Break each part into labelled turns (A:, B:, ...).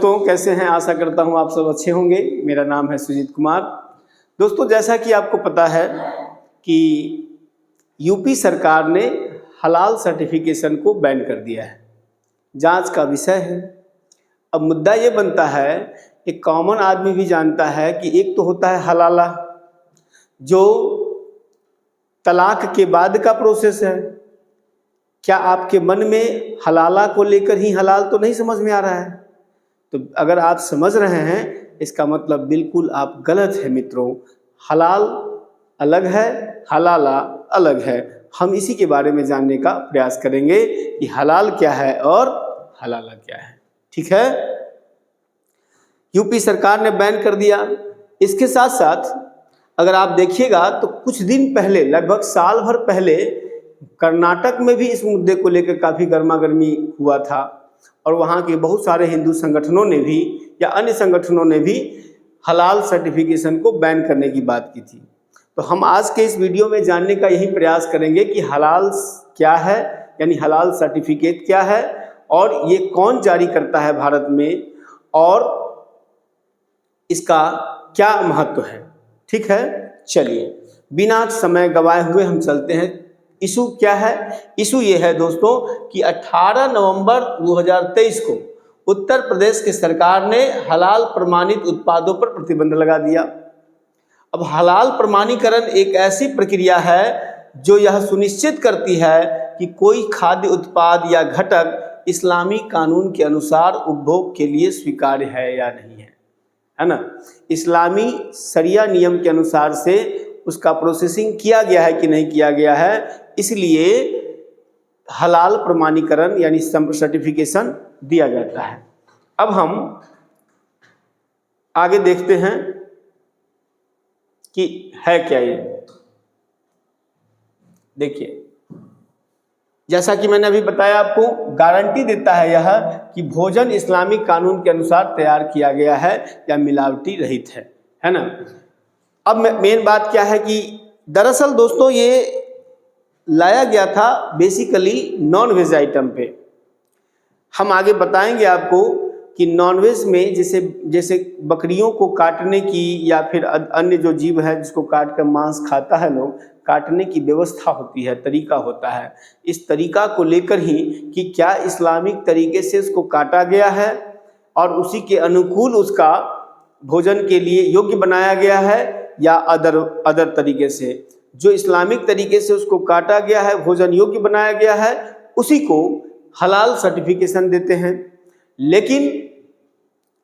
A: दोस्तों, कैसे हैं? आशा करता हूं आप सब अच्छे होंगे। मेरा नाम है सुजीत कुमार। दोस्तों, जैसा कि आपको पता है कि यूपी सरकार ने हलाल सर्टिफिकेशन को बैन कर दिया है। जांच का विषय है। अब मुद्दा ये बनता है, एक कॉमन आदमी भी जानता है कि एक तो होता है हलाला, जो तलाक के बाद का प्रोसेस है। क्या आपके मन में हलाला को लेकर ही हलाल तो नहीं समझ में आ रहा है? तो अगर आप समझ रहे हैं, इसका मतलब बिल्कुल आप गलत है मित्रों। हलाल अलग है, हलाला अलग है। हम इसी के बारे में जानने का प्रयास करेंगे कि हलाल क्या है और हलाला क्या है। ठीक है, यूपी सरकार ने बैन कर दिया। इसके साथ साथ अगर आप देखिएगा तो कुछ दिन पहले, लगभग साल भर पहले, कर्नाटक में भी इस मुद्दे को लेकर काफ़ी गर्मा गर्मी हुआ था और वहाँ के बहुत सारे हिंदू संगठनों ने भी या अन्य संगठनों ने भी हलाल सर्टिफिकेशन को बैन करने की बात की थी। तो हम आज के इस वीडियो में जानने का यही प्रयास करेंगे कि हलाल क्या है, यानी हलाल सर्टिफिकेट क्या है और ये कौन जारी करता है भारत में और इसका क्या महत्व है। ठीक है, चलिए बिना समय गवाए हुए हम चलते हैं। इशू क्या है? इशू ये है दोस्तों कि 18 नवंबर 2023 को उत्तर प्रदेश की सरकार ने हलाल प्रमाणित उत्पादों पर प्रतिबंध लगा दिया। अब हलाल प्रमाणीकरण एक ऐसी प्रक्रिया है जो यह सुनिश्चित करती है कि कोई खाद्य उत्पाद या घटक इस्लामी कानून के अनुसार उपभोग के लिए स्वीकार्य है या नहीं है ना। इस्लामी शरिया नियम के अनुसार से उसका प्रोसेसिंग किया गया है कि नहीं किया गया है, इसलिए हलाल प्रमाणीकरण यानी सर्टिफिकेशन दिया जाता है। अब हम आगे देखते हैं कि है क्या ये। देखिए, जैसा कि मैंने अभी बताया आपको, गारंटी देता है यह कि भोजन इस्लामिक कानून के अनुसार तैयार किया गया है या मिलावटी रहित है ना। अब मेन बात क्या है कि दरअसल दोस्तों ये लाया गया था बेसिकली नॉन वेज आइटम पे। हम आगे बताएंगे आपको कि नॉनवेज में जैसे बकरियों को काटने की या फिर अन्य जो जीव है जिसको काट कर मांस खाता है लोग, काटने की व्यवस्था होती है, तरीका होता है। इस तरीका को लेकर ही कि क्या इस्लामिक तरीके से उसको काटा गया है और उसी के अनुकूल उसका भोजन के लिए योग्य बनाया गया है या अदर तरीके से। जो इस्लामिक तरीके से उसको काटा गया है, भोजन योग्य बनाया गया है, उसी को हलाल सर्टिफिकेशन देते हैं। लेकिन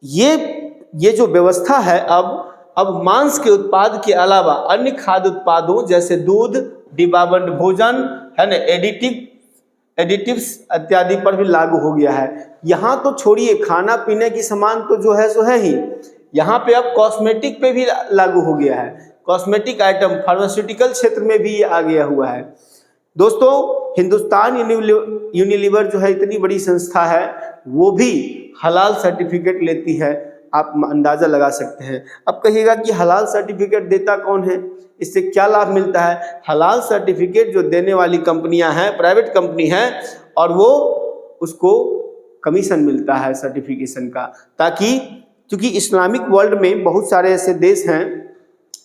A: ये जो व्यवस्था है अब मांस के उत्पाद के अलावा अन्य खाद्य उत्पादों जैसे दूध, डिब्बाबंद भोजन है ना, एडिटिव्स इत्यादि पर भी लागू हो गया है। यहाँ तो छोड़िए, खाना पीने की सामान तो जो है सो है ही, यहाँ पे अब कॉस्मेटिक पे भी लागू हो गया है। कॉस्मेटिक आइटम, फार्मास्यूटिकल क्षेत्र में भी ये आ गया हुआ है। दोस्तों, हिंदुस्तान यूनिलीवर जो है इतनी बड़ी संस्था है, वो भी हलाल सर्टिफिकेट लेती है। आप अंदाज़ा लगा सकते हैं। अब कहिएगा कि हलाल सर्टिफिकेट देता कौन है, इससे क्या लाभ मिलता है? हलाल सर्टिफिकेट जो देने वाली कंपनियां हैं, प्राइवेट कंपनी हैं, और वो उसको कमीशन मिलता है सर्टिफिकेशन का, ताकि क्योंकि इस्लामिक वर्ल्ड में बहुत सारे ऐसे देश हैं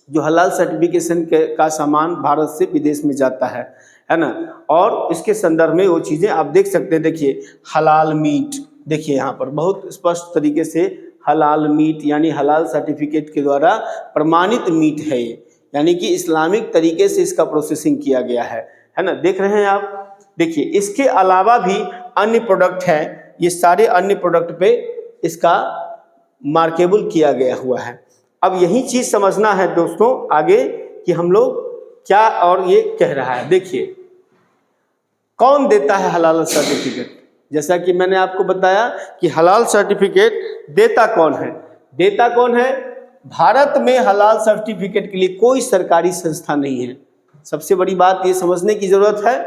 A: जो हलाल सर्टिफिकेशन का सामान भारत से विदेश में जाता है ना। और इसके संदर्भ में वो चीज़ें आप देख सकते हैं। देखिए, हलाल मीट, देखिए यहाँ पर बहुत स्पष्ट तरीके से हलाल मीट यानी हलाल सर्टिफिकेट के द्वारा प्रमाणित मीट है ये, यानी कि इस्लामिक तरीके से इसका प्रोसेसिंग किया गया है ना। देख रहे हैं आप। देखिए, इसके अलावा भी अन्य प्रोडक्ट हैं, ये सारे अन्य प्रोडक्ट पे इसका मार्केबल किया गया हुआ है। अब यही चीज़ समझना है दोस्तों आगे कि हम लोग क्या और ये कह रहा है। देखिए, कौन देता है हलाल सर्टिफिकेट? जैसा कि मैंने आपको बताया कि हलाल सर्टिफिकेट देता कौन है। देता कौन है? भारत में हलाल सर्टिफिकेट के लिए कोई सरकारी संस्था नहीं है। सबसे बड़ी बात ये समझने की जरूरत है,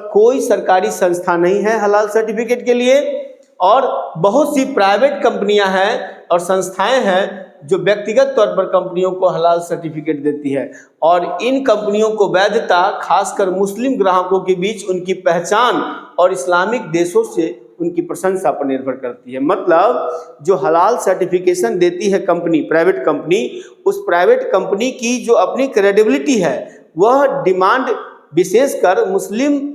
A: कोई सरकारी संस्था नहीं है हलाल सर्टिफिकेट के लिए, और बहुत सी प्राइवेट कंपनियां हैं और संस्थाएं हैं जो व्यक्तिगत तौर पर कंपनियों को हलाल सर्टिफिकेट देती है। और इन कंपनियों को वैधता खासकर मुस्लिम ग्राहकों के बीच उनकी पहचान और इस्लामिक देशों से उनकी प्रशंसा पर निर्भर करती है। मतलब जो हलाल सर्टिफिकेशन देती है कंपनी, प्राइवेट कंपनी, उस प्राइवेट कंपनी की जो अपनी क्रेडिबिलिटी है वह डिमांड विशेषकर मुस्लिम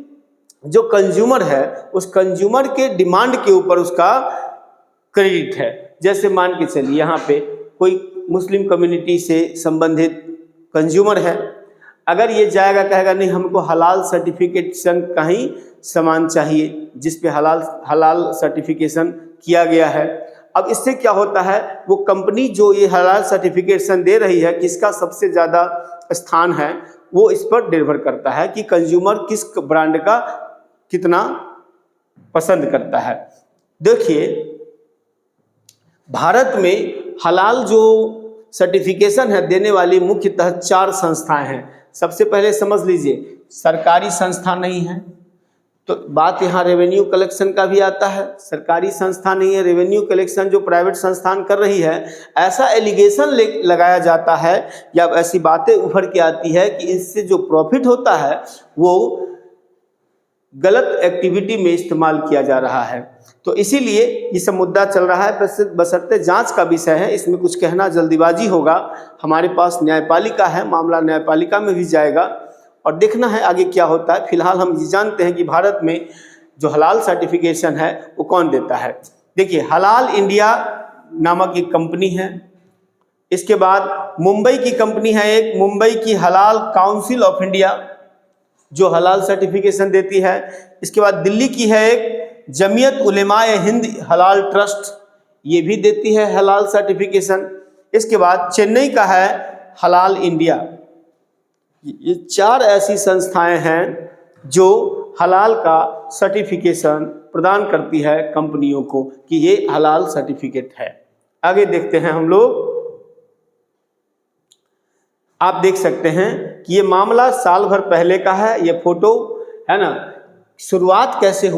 A: जो कंज्यूमर है उस कंज्यूमर के डिमांड के ऊपर उसका क्रेडिट है। जैसे मान के चलिए यहाँ पे कोई मुस्लिम कम्युनिटी से संबंधित कंज्यूमर है, अगर ये जाएगा कहेगा नहीं हमको हलाल सर्टिफिकेशन का ही सामान चाहिए जिस पे हलाल सर्टिफिकेशन किया गया है। अब इससे क्या होता है, वो कंपनी जो ये हलाल सर्टिफिकेशन दे रही है किसका सबसे ज़्यादा स्थान है वो इस पर निर्भर करता है कि कंज्यूमर किस ब्रांड का कितना पसंद करता है। देखिए भारत में हलाल जो सर्टिफिकेशन है देने वाली मुख्यतः 4 संस्थाएं हैं। सबसे पहले समझ लीजिए सरकारी संस्था नहीं है, तो बात यहाँ रेवेन्यू कलेक्शन का भी आता है। सरकारी संस्था नहीं है, रेवेन्यू कलेक्शन जो प्राइवेट संस्थान कर रही है, ऐसा एलिगेशन लगाया जाता है या ऐसी बातें उभर के आती है कि इससे जो प्रॉफिट होता है वो गलत एक्टिविटी में इस्तेमाल किया जा रहा है। तो इसीलिए ये सब मुद्दा चल रहा है, बशर्ते जांच का विषय है, इसमें कुछ कहना जल्दीबाजी होगा। हमारे पास न्यायपालिका है, मामला न्यायपालिका में भी जाएगा और देखना है आगे क्या होता है। फिलहाल हम ये जानते हैं कि भारत में जो हलाल सर्टिफिकेशन है वो कौन देता है। देखिए हलाल इंडिया नामक एक कंपनी है, इसके बाद मुंबई की कंपनी है एक, मुंबई की हलाल काउंसिल ऑफ इंडिया जो हलाल सर्टिफिकेशन देती है। इसके बाद दिल्ली की है एक जमीयत उलेमाए हिंद हलाल ट्रस्ट, ये भी देती है हलाल सर्टिफिकेशन। इसके बाद चेन्नई का है हलाल इंडिया। ये 4 ऐसी संस्थाएं हैं जो हलाल का सर्टिफिकेशन प्रदान करती है कंपनियों को कि ये हलाल सर्टिफिकेट है। आगे देखते हैं हम लोग। आप देख सकते हैं कि ये मामला साल भर पहले का है, ये फोटो है ना। शुरुआत कैसे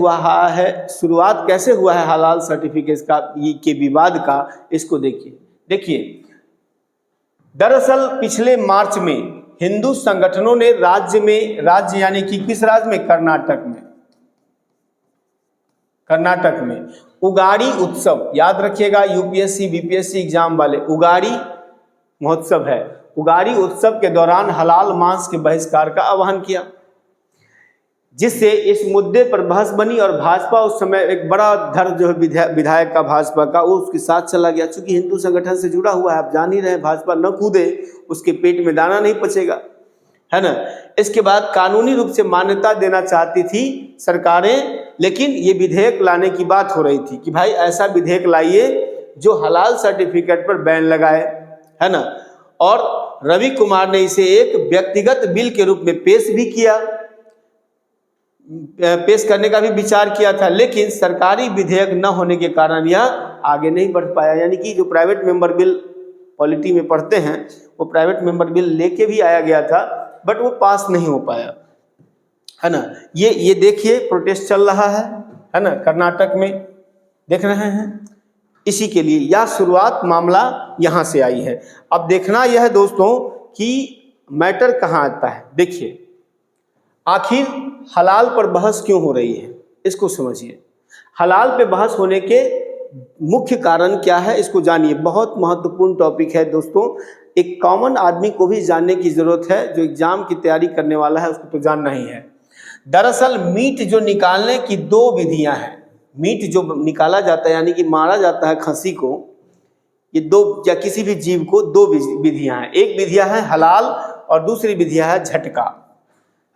A: हुआ है हलाल सर्टिफिकेट का के विवाद का, इसको देखिए दरअसल पिछले मार्च में हिंदू संगठनों ने राज्य यानी कि किस राज्य में, कर्नाटक में उगाड़ी उत्सव, याद रखिएगा यूपीएससी बीपीएससी एग्जाम वाले, उगाड़ी महोत्सव है। उगाड़ी उत्सव के दौरान हलाल मांस के बहिष्कार का आह्वान किया, जिससे इस मुद्दे पर बहस बनी और भाजपा उस समय एक बड़ा धड़ जो है विधायक का भाजपा का वो उसके साथ चला गया। चूंकि हिंदू संगठन से जुड़ा हुआ है, आप जान ही रहे हैं, भाजपा न कूदे उसके पेट में दाना नहीं पचेगा, है ना। इसके बाद कानूनी रूप से मान्यता देना चाहती थी सरकारें, लेकिन ये विधेयक लाने की बात हो रही थी कि भाई ऐसा विधेयक लाइए जो हलाल सर्टिफिकेट पर बैन लगाए, है ना। और रवि कुमार ने इसे एक व्यक्तिगत बिल के रूप में पेश करने का भी विचार किया था, लेकिन सरकारी विधेयक न होने के कारण यह आगे नहीं बढ़ पाया। यानी कि जो प्राइवेट मेंबर बिल पॉलिटी में पढ़ते हैं वो प्राइवेट मेंबर बिल लेके भी आया गया था, बट वो पास नहीं हो पाया, है ना। ये देखिए प्रोटेस्ट चल रहा है ना, कर्नाटक में देख रहे हैं। इसी के लिए यह शुरुआत मामला यहाँ से आई है। अब देखना यह है दोस्तों कि मैटर कहाँ आता है। देखिए आखिर हलाल पर बहस क्यों हो रही है, इसको समझिए। हलाल पे बहस होने के मुख्य कारण क्या है इसको जानिए। बहुत महत्वपूर्ण टॉपिक है दोस्तों, एक कॉमन आदमी को भी जानने की जरूरत है, जो एग्जाम की तैयारी करने वाला है उसको तो जानना ही है। दरअसल मीट जो निकालने की 2 विधियां हैं। मीट जो निकाला जाता है यानी कि मारा जाता है खस्सी को, ये 2 या किसी भी जीव को 2 विधियां हैं। एक विधियां है हलाल और दूसरी विधियां है झटका,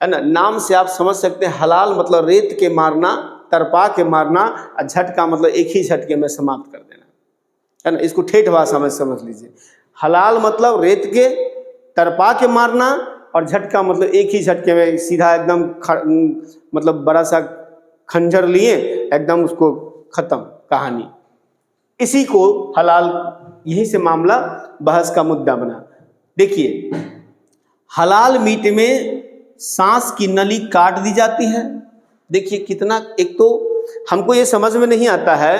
A: है ना। नाम से आप समझ सकते हैं, हलाल मतलब रेत के मारना, तरपा के मारना, और झटका मतलब एक ही झटके में समाप्त कर देना, है ना। इसको ठेठ भाषा में समझ लीजिए। हलाल मतलब रेत के तरपा के मारना और झटका मतलब एक ही झटके में सीधा एकदम मतलब बड़ा सा खंजर लिए एकदम उसको खत्म कहानी। इसी को हलाल, यही से मामला बहस का मुद्दा बना। देखिए हलाल मीट में सांस की नली काट दी जाती है। देखिए कितना, एक तो हमको ये समझ में नहीं आता है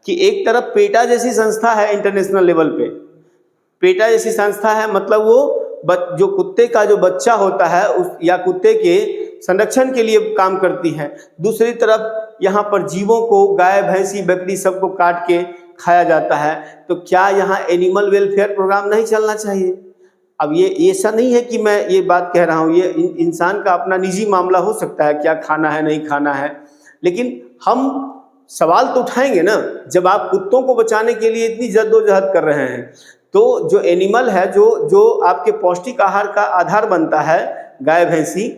A: कि एक तरफ पेटा जैसी संस्था है इंटरनेशनल लेवल पे, पेटा जैसी संस्था है, मतलब वो जो कुत्ते का जो बच्चा होता है उस या कुत्ते के संरक्षण के लिए काम करती है, दूसरी तरफ यहाँ पर जीवों को, गाय भैंसी बकरी सबको काट के खाया जाता है। तो क्या यहाँ एनिमल वेलफेयर प्रोग्राम नहीं चलना चाहिए? अब ये ऐसा नहीं है कि मैं ये बात कह रहा हूँ, ये इंसान का अपना निजी मामला हो सकता है, क्या खाना है नहीं खाना है, लेकिन हम सवाल तो उठाएंगे ना। जब आप कुत्तों को बचाने के लिए इतनी जद्दोजहद कर रहे हैं, तो जो एनिमल है, जो आपके पौष्टिक आहार का आधार बनता है, गाय भैंसी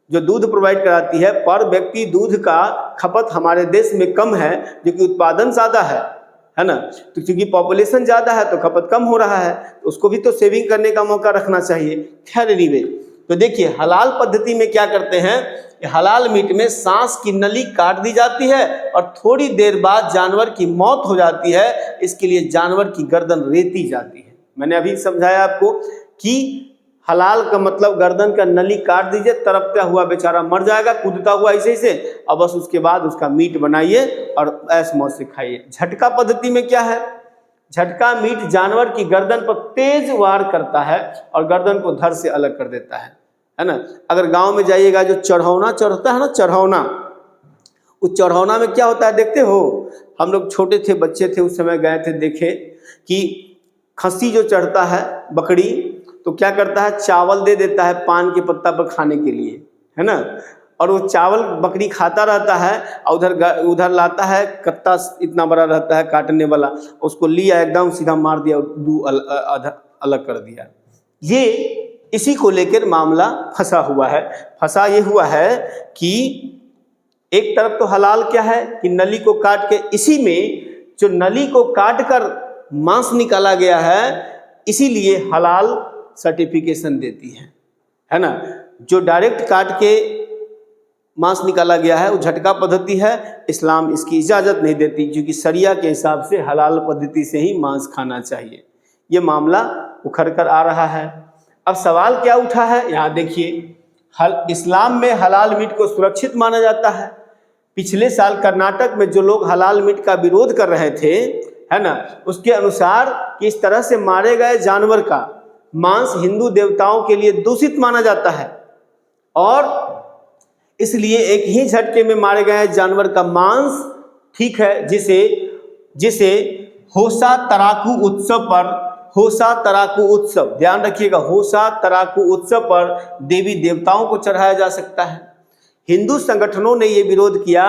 A: जो दूध प्रोवाइड कराती है, पर व्यक्ति दूध का खपत हमारे देश में कम है, जो कि उत्पादन ज़्यादा है ना। तो क्योंकि पॉपुलेशन ज़्यादा है तो खपत कम हो रहा है, तो उसको भी तो सेविंग करने का मौका रखना चाहिए। खैर एनीवे, तो देखिए हलाल पद्धति में क्या करते हैं, हलाल मीट में सांस की नली काट दी जाती है और थोड़ी देर बाद जानवर की मौत हो जाती है। इसके लिए जानवर की गर्दन रेती जाती है। मैंने अभी समझाया आपको कि हलाल का मतलब गर्दन का नली काट दीजिए, तड़पता हुआ बेचारा मर जाएगा, कूदता हुआ ऐसे ऐसे, और बस उसके बाद उसका मीट बनाइए और ऐश मौज से खाइए। झटका पद्धति में क्या है, झटका मीट जानवर की गर्दन पर तेज वार करता है और गर्दन को धड़ से अलग कर देता है ना। अगर गांव में जाइएगा, जो चढ़ौना चढ़ता है ना, चढ़ौना, उस चढ़ौना में क्या होता है देखते हो? हम लोग छोटे थे, बच्चे थे, उस समय गए थे, देखे कि खस्सी जो चढ़ता है बकरी, तो क्या करता है, चावल दे देता है पान के पत्ता पर खाने के लिए, है ना। और वो चावल बकरी खाता रहता है और उधर लाता है, कत्ता इतना बड़ा रहता है काटने वाला, उसको लिया एकदम सीधा मार दिया और दो अलग कर दिया। ये इसी को लेकर मामला फंसा हुआ है। फंसा ये हुआ है कि एक तरफ तो हलाल क्या है कि नली को काट के, इसी में जो नली को काट कर मांस निकाला गया है, इसीलिए हलाल सर्टिफिकेशन देती है ना। जो डायरेक्ट काट के मांस निकाला गया है वो झटका पद्धति है, इस्लाम इसकी इजाज़त नहीं देती, क्योंकि शरिया के हिसाब से हलाल पद्धति से ही मांस खाना चाहिए। ये मामला उखड़ कर आ रहा है। अब सवाल क्या उठा है, यहाँ देखिए, इस्लाम में हलाल मीट को सुरक्षित माना जाता है। पिछले साल कर्नाटक में जो लोग हलाल मीट का विरोध कर रहे थे, है ना, उसके अनुसार कि इस तरह से मारे गए जानवर का मांस हिंदू देवताओं के लिए दूषित माना जाता है और इसलिए एक ही झटके में मारे गए जानवर का मांस ठीक है, जिसे होसा तराकू उत्सव पर, होसा तराकू उत्सव, ध्यान रखिएगा, होसा तराकू उत्सव पर देवी देवताओं को चढ़ाया जा सकता है। हिंदू संगठनों ने ये विरोध किया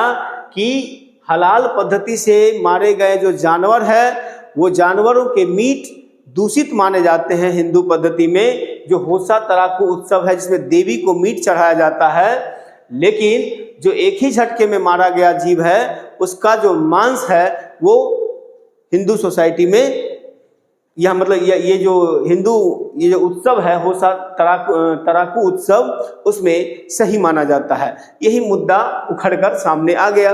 A: कि हलाल पद्धति से मारे गए जो जानवर है, वो जानवरों के मीट दूषित माने जाते हैं हिंदू पद्धति में। जो होसा तराकू उत्सव है जिसमें देवी को मीट चढ़ाया जाता है, लेकिन जो एक ही झटके में मारा गया जीव है उसका जो मांस है वो हिंदू सोसाइटी में, यह मतलब ये जो उत्सव है होसा तराकू उत्सव, उसमें सही माना जाता है। यही मुद्दा उखड़कर सामने आ गया।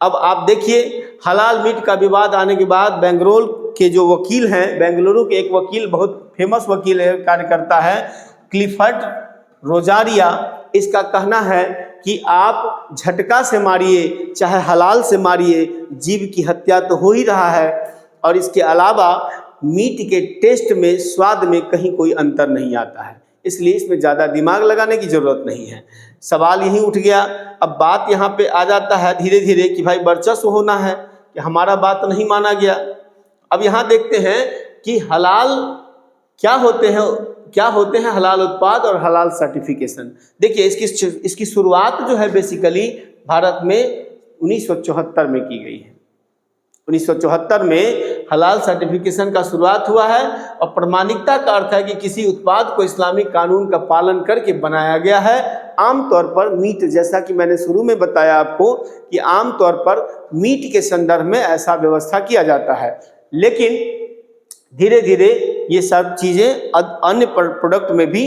A: अब आप देखिए, हलाल मीट का विवाद आने के बाद बेंगलुरु के जो वकील हैं, बेंगलुरु के एक वकील, बहुत फेमस वकील है, कार्यकर्ता है, क्लिफर्ड रोजारिया, इसका कहना है कि आप झटका से मारिए चाहे हलाल से मारिए, जीव की हत्या तो हो ही रहा है और इसके अलावा मीट के टेस्ट में, स्वाद में कहीं कोई अंतर नहीं आता है, इसलिए इसमें ज़्यादा दिमाग लगाने की ज़रूरत नहीं है। सवाल यही उठ गया। अब बात यहाँ पे आ जाता है धीरे धीरे कि भाई वर्चस्व होना है कि हमारा बात नहीं माना गया। अब यहाँ देखते हैं कि हलाल क्या होते हैं हलाल उत्पाद और हलाल सर्टिफिकेशन। देखिए इसकी शुरुआत जो है बेसिकली भारत में 1974 में की गई है। 1974 में हलाल सर्टिफिकेशन का शुरुआत हुआ है और प्रमाणिकता का अर्थ है कि किसी उत्पाद को इस्लामिक कानून का पालन करके बनाया गया है। आमतौर पर मीट, जैसा कि मैंने शुरू में बताया आपको कि आमतौर पर मीट के संदर्भ में ऐसा व्यवस्था किया जाता है, लेकिन धीरे धीरे ये सब चीज़ें अन्य प्रोडक्ट में भी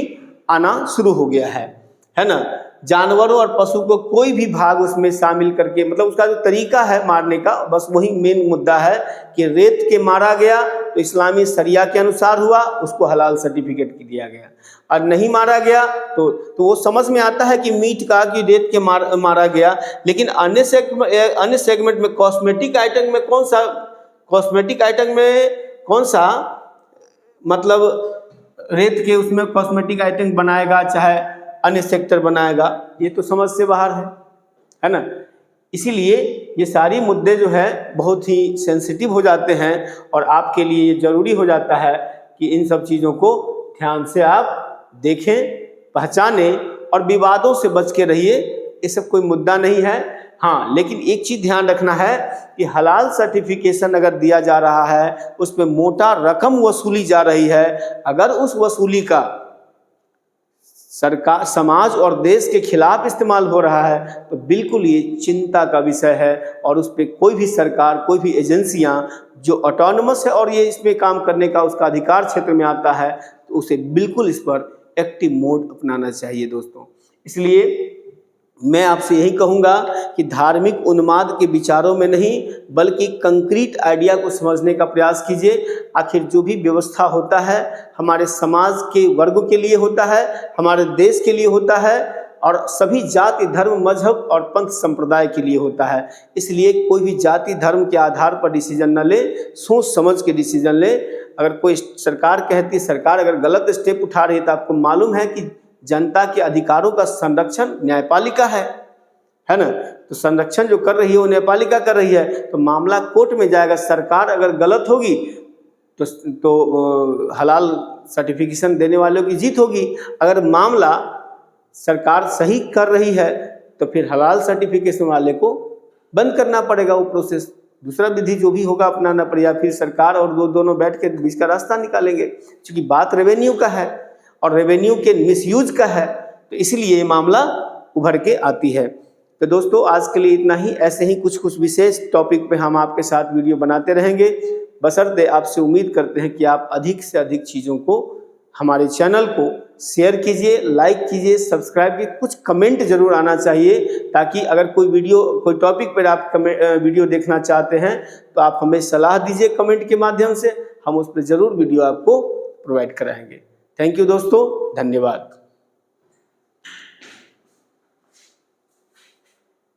A: आना शुरू हो गया है ना। जानवरों और पशु को कोई भी भाग उसमें शामिल करके, मतलब उसका जो तरीका है मारने का, बस वही मेन मुद्दा है कि रेत के मारा गया तो इस्लामी शरिया के अनुसार हुआ, उसको हलाल सर्टिफिकेट दिया गया, और नहीं मारा गया तो वो समझ में आता है कि मीट का कि रेत के मारा गया। लेकिन अन्य सेगमेंट में कॉस्मेटिक आइटम में कौन सा मतलब रेत के उसमें कॉस्मेटिक आइटम बनाएगा, चाहे अन्य सेक्टर बनाएगा, ये तो समझ से बाहर है ना। इसीलिए ये सारी मुद्दे जो है बहुत ही सेंसिटिव हो जाते हैं और आपके लिए ये ज़रूरी हो जाता है कि इन सब चीज़ों को ध्यान से आप देखें, पहचानें और विवादों से बच के रहिए। ये सब कोई मुद्दा नहीं है। हाँ, लेकिन एक चीज़ ध्यान रखना है कि हलाल सर्टिफिकेशन अगर दिया जा रहा है, उस पर मोटा रकम वसूली जा रही है, अगर उस वसूली का सरकार, समाज और देश के खिलाफ इस्तेमाल हो रहा है तो बिल्कुल ये चिंता का विषय है। और उस पर कोई भी सरकार, कोई भी एजेंसियां जो ऑटोनमस है और ये इसमें काम करने का उसका अधिकार क्षेत्र में आता है, तो उसे बिल्कुल इस पर एक्टिव मोड अपनाना चाहिए दोस्तों। इसलिए मैं आपसे यही कहूँगा कि धार्मिक उन्माद के विचारों में नहीं बल्कि कंक्रीट आइडिया को समझने का प्रयास कीजिए। आखिर जो भी व्यवस्था होता है हमारे समाज के वर्गों के लिए होता है, हमारे देश के लिए होता है और सभी जाति, धर्म, मजहब और पंथ संप्रदाय के लिए होता है। इसलिए कोई भी जाति धर्म के आधार पर डिसीजन न ले, सोच समझ के डिसीजन ले। अगर कोई सरकार कहती है, सरकार अगर गलत स्टेप उठा रही है तो आपको मालूम है कि जनता के अधिकारों का संरक्षण न्यायपालिका है ना। तो संरक्षण जो कर रही है वो न्यायपालिका कर रही है, तो मामला कोर्ट में जाएगा। सरकार अगर गलत होगी तो हलाल सर्टिफिकेशन देने वालों की जीत होगी। अगर मामला सरकार सही कर रही है तो फिर हलाल सर्टिफिकेशन वाले को बंद करना पड़ेगा, वो प्रोसेस दूसरा विधि जो भी होगा अपनाना पड़ेगा। फिर सरकार और दोनों बैठ के बीच का रास्ता निकालेंगे। क्योंकि बात रेवेन्यू का है और रेवेन्यू के मिसयूज का है, तो इसलिए ये मामला उभर के आती है। तो दोस्तों आज के लिए इतना ही। ऐसे ही कुछ विशेष टॉपिक पे हम आपके साथ वीडियो बनाते रहेंगे। बशर्ते आपसे उम्मीद करते हैं कि आप अधिक से अधिक चीज़ों को, हमारे चैनल को शेयर कीजिए, लाइक कीजिए, सब्सक्राइब कीजिए। कुछ कमेंट जरूर आना चाहिए ताकि अगर कोई टॉपिक पर आप वीडियो देखना चाहते हैं तो आप हमें सलाह दीजिए कमेंट के माध्यम से, हम उस पर ज़रूर वीडियो आपको प्रोवाइड कराएंगे। थैंक यू दोस्तों, धन्यवाद।